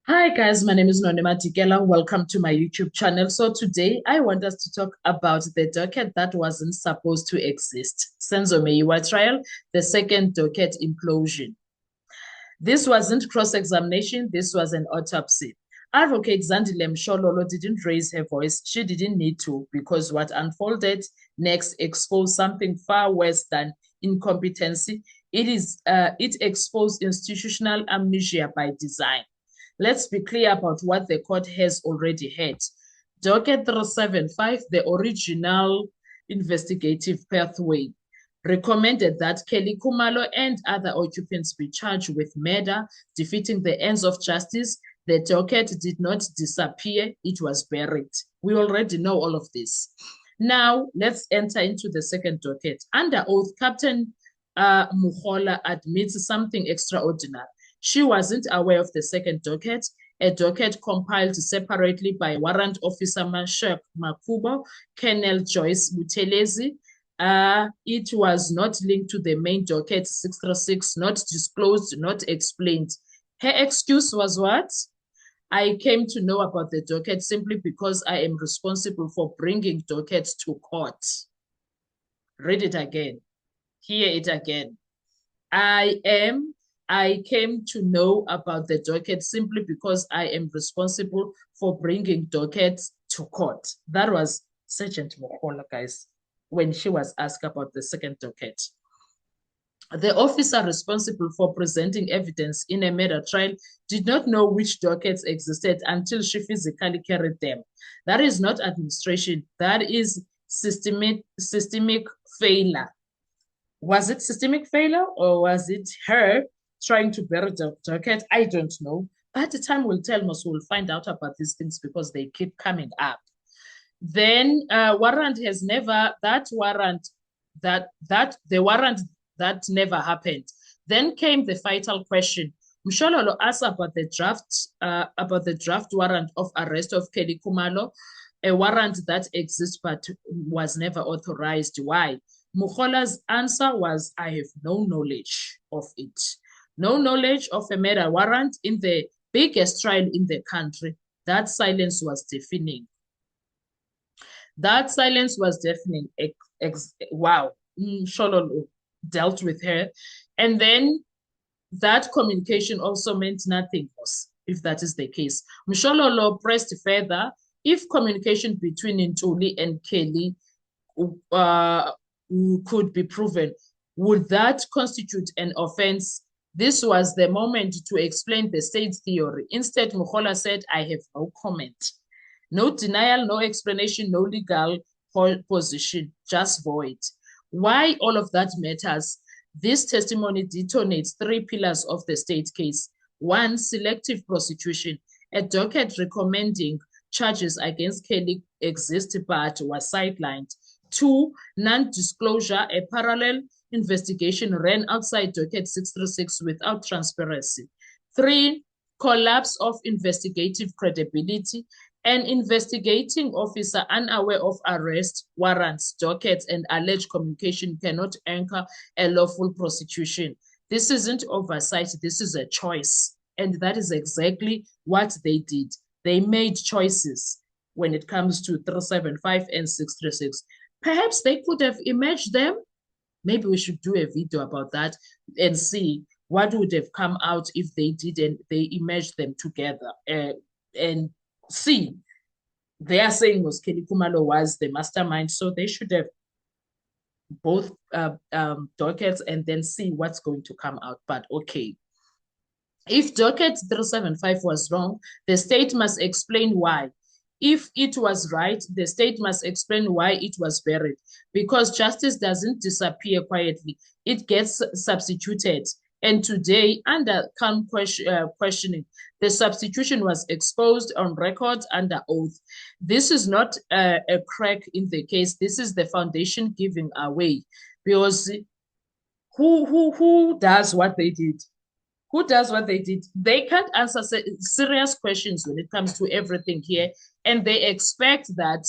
Hi guys, my name is Nonema Tikela. Welcome to my YouTube channel. So today I want us to talk about the docket that wasn't supposed to exist. Senzo Meyiwa trial, the second docket implosion. This wasn't cross-examination, this was an autopsy. Advocate Zandile Mshololo didn't raise her voice. She didn't need to because what unfolded next exposed something far worse than incompetency. It exposed institutional amnesia by design. Let's be clear about what the court has already had. Docket 375, the original investigative pathway, recommended that Kelly Khumalo and other occupants be charged with murder, defeating the ends of justice. The docket did not disappear, it was buried. We already know all of this. Now, let's enter into the second docket. Under oath, Captain Muhola admits something extraordinary. She wasn't aware of the second docket, a docket compiled separately by Warrant Officer Mashak Makubo, Colonel Joyce Buthelezi. It was not linked to the main docket 636, not disclosed, not explained. Her excuse was what? I came to know about the docket simply because I am responsible for bringing dockets to court. Read it again. Hear it again. I came to know about the docket simply because I am responsible for bringing dockets to court. That was Sergeant Mokola, guys, when she was asked about the second docket. The officer responsible for presenting evidence in a murder trial did not know which dockets existed until she physically carried them. That is not administration. That is systemic failure. Was it systemic failure or was it her trying to bury the docket? I don't know. But the time will tell us. We'll find out about these things because they keep coming up. Then warrant has never, that warrant, the warrant that never happened. Then came the fatal question. Mshololo asked about the draft warrant of arrest of Kelly Khumalo, a warrant that exists but was never authorized. Why? Mukhola's answer was, I have no knowledge of it. No knowledge of a murder warrant in the biggest trial in the country. That silence was deafening. That silence was deafening. Wow. Shololo dealt with her. And then that communication also meant nothing else, if that is the case. Mshololo pressed further. If communication between Ntuli and Kelly could be proven, would that constitute an offense? This was the moment to explain the state's theory. Instead, Mukhola said, I have no comment. No denial, no explanation, no legal position, just void. Why all of that matters? This testimony detonates three pillars of the state case. One, selective prosecution. A docket recommending charges against Kelly exist but was sidelined. Two, non-disclosure. A parallel investigation ran outside docket 636 without transparency. Three, collapse of investigative credibility. An investigating officer unaware of arrest warrants, dockets, and alleged communication cannot anchor a lawful prosecution. This isn't oversight, this is a choice. And that is exactly what they did. They made choices when it comes to 375 and 636. Perhaps they could have imaged them. Maybe we should do a video about that and see what would have come out if they didn't, they imaged them together and see. They are saying was Kelly Khumalo was the mastermind, so they should have both dockets and then see what's going to come out. But okay. If docket 375 was wrong, the state must explain why. If it was right, the state must explain why it was buried. Because justice doesn't disappear quietly, it gets substituted. And today, under calm questioning, the substitution was exposed on record under oath. This is not a crack in the case. This is the foundation giving away. Because who does what they did? Who does what they did? They can't answer serious questions when it comes to everything here. And they expect that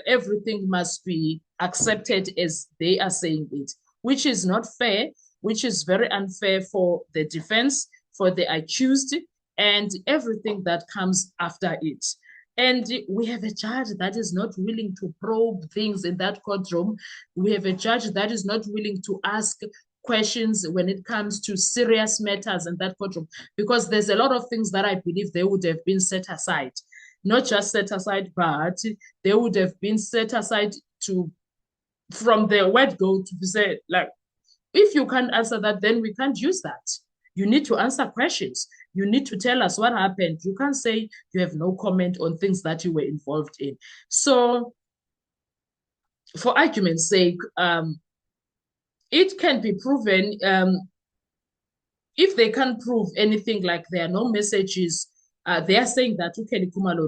everything must be accepted as they are saying it, which is not fair, which is very unfair for the defense, for the accused, and everything that comes after it. And we have a judge that is not willing to probe things in that courtroom. We have a judge that is not willing to ask questions when it comes to serious matters in that courtroom, because there's a lot of things that I believe they would have been set aside. Not just set aside, but they would have been set aside to, from the word go, to say, like, if you can't answer that, then we can't use that. You need to answer questions. You need to tell us what happened. You can't say you have no comment on things that you were involved in. So, for argument's sake, it can be proven, if they can't prove anything, like there are no messages, they are saying that Ukeli Kumalo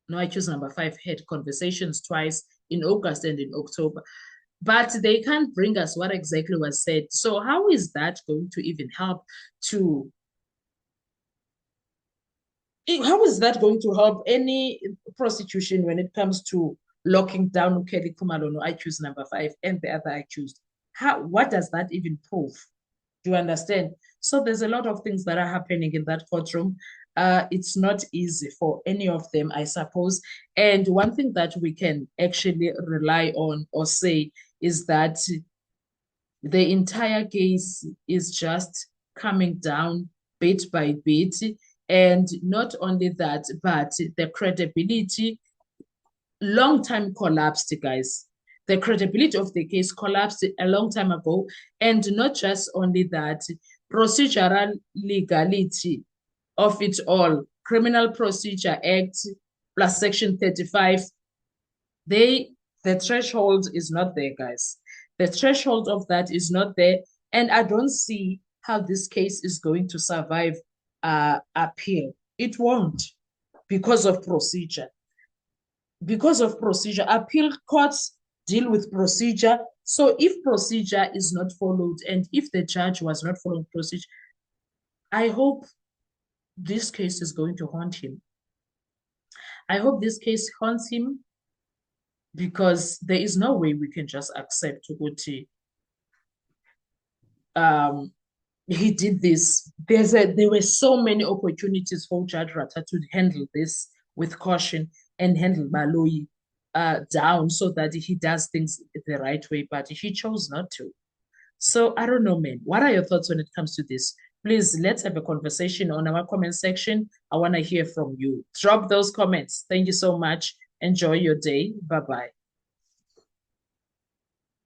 no accused number 5 had conversations twice in August and in October. But they can't bring us what exactly was said. So how is that going to even help to, how is that going to help any prosecution when it comes to locking down Ukeli Kumalo no accused number 5 and the other accused? What does that even prove? Do you understand? So there's a lot of things that are happening in that courtroom. It's not easy for any of them, I suppose. And one thing that we can actually rely on or say is that the entire case is just coming down bit by bit. And not only that, but the credibility long time collapsed, guys. The credibility of the case collapsed a long time ago. And not just only that, procedural legality of it all, Criminal Procedure Act plus Section 35, the threshold is not there, guys. The threshold of that is not there. And I don't see how this case is going to survive appeal. It won't, because of procedure. Because of procedure, appeal courts deal with procedure. So if procedure is not followed, and if the judge was not following procedure, I hope this case is going to haunt him. I hope this case haunts him, because there is no way we can just accept Uguti. He did this. There were so many opportunities for Judge Ratta to handle this with caution and handle Baloyi down so that he does things the right way, but he chose not to. So I don't know, man. What are your thoughts when it comes to this? Please, let's have a conversation on our comment section. I want to hear from you. Drop those comments. Thank you so much. Enjoy your day. Bye-bye.